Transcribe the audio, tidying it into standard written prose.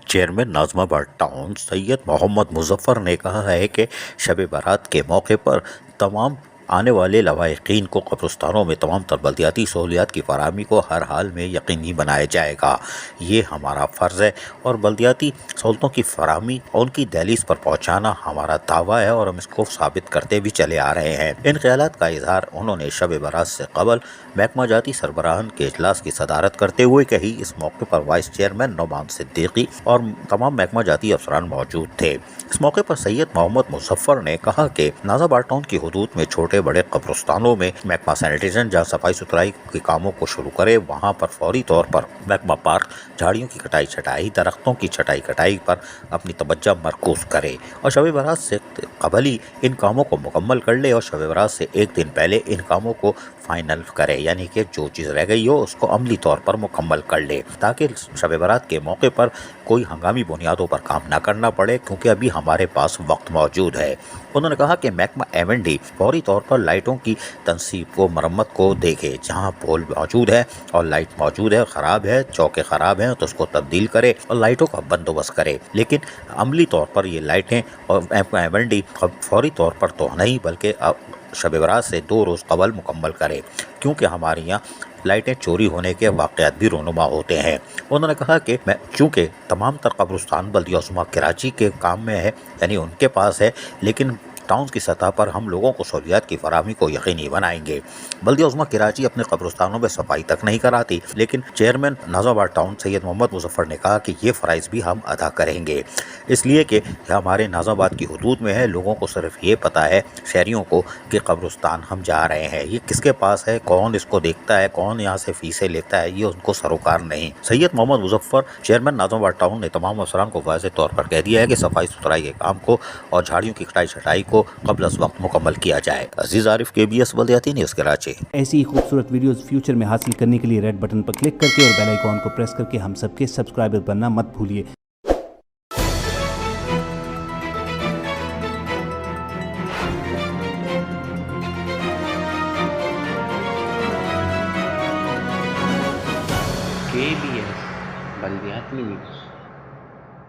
Chairman Nazimabad town Syed Mohammad Muzaffar ने कहा है कि शब बारात के मौके पर तमाम आने वाले लवाहिकीन को कब्रिस्तानों में तमाम तर बल्दियाती सहूलियात की फराहमी को हर हाल में यकीनी बनाया जाएगा। ये हमारा फ़र्ज़ है और बल्दियाती सहूलतों की फराहमी और उनकी दहलीज पर पहुँचाना हमारा दावा है और हम इसको साबित करते भी चले आ रहे हैं। इन ख्यालात का इजहार उन्होंने शब बारात से कबल महकमा जाती सरबराहान के इजलास की सदारत करते हुए कही। इस मौके पर वाइस चेयरमैन नौमान सिद्दीकी और तमाम महकमा जाती अफसरान मौजूद थे। इस मौके पर सैयद मोहम्मद मुज़फ़्फ़र ने कहा कि नाज़िमाबाद टाउन की हदूद में छोटे बड़े कब्रिस्तानों में महकमा सैनिटेशन जहाँ सफाई सुथराई के कामों को शुरू करे, वहाँ पर फौरी तौर पर महकमा पार्क झाड़ियों की कटाई छटाई, दरख्तों की छटाई कटाई पर अपनी तवज्जो मरकूज करे और शब बारात से कबल ही इन कामों को मुकम्मल कर ले और शब बारात से एक दिन पहले इन कामों को फाइनल करे, यानी कि जो चीज़ रह गई हो उसको अमली तौर पर मुकम्मल कर ले ताकि शब बारात के मौके पर कोई हंगामी बुनियादों पर काम ना करना पड़े, क्योंकि अभी हमारे पास वक्त मौजूद है। उन्होंने कहा कि महकमा M&D फौरी तौर पर लाइटों की तनसीब को मरम्मत को देखे, जहां पोल मौजूद है और लाइट मौजूद है ख़राब है, चौके ख़राब हैं तो उसको तब्दील करे और लाइटों का बंदोबस्त करे। लेकिन अमली तौर पर ये लाइटें और महकमा M&D फौरी तौर पर तो नहीं बल्कि शब बारात से 2 रोज़ कबल मुकम्मल करे, क्योंकि हमारे यहाँ लाइटें चोरी होने के वाक़यात भी रोनुमा होते हैं। उन्होंने कहा कि चूँकि तमाम तर कब्रिस्तान बल्दिया उस्मा कराची के काम में है, यानी उनके पास है, लेकिन टाउन की सतह पर हम लोगों को सहूलियात की फराहमी को यकीनी बनाएंगे। बल्दिया उस्मा कराची अपने कब्रिस्तानों में सफाई तक नहीं कराती, लेकिन चेयरमैन नाज़िमाबाद टाउन सैयद मोहम्मद मुज़फ़्फ़र ने कहा कि ये फ़राइज़ भी हम अदा करेंगे, इसलिए कि हमारे नाज़िमाबाद की हदूद में है। लोगों को सिर्फ ये पता है शहरियों को कि कब्रिस्तान हम जा रहे हैं, ये किसके पास है, कौन इसको देखता है, कौन यहाँ से फ़ीसें लेता है, ये उनको सरोकार नहीं। सैयद मोहम्मद मुज़फ़्फ़र चेयरमैन नाज़िमाबाद टाउन ने तमाम अफसरान को वाज़ेह तौर पर कह दिया है कि सफाई सुथराई के काम को और झाड़ियों की कटाई छटाई को कबल अज़ वक्त मुकम्मल किया जाए। अजीज़ आरिफ, KBS बल्दियाती न्यूज़ कराची। ऐसी खूबसूरत वीडियोस फ्यूचर में हासिल करने के लिए रेड बटन पर क्लिक करके और बेल आइकॉन को प्रेस करके हम सबके सब्सक्राइबर बनना मत भूलिए। KBS बल्दियाती न्यूज़।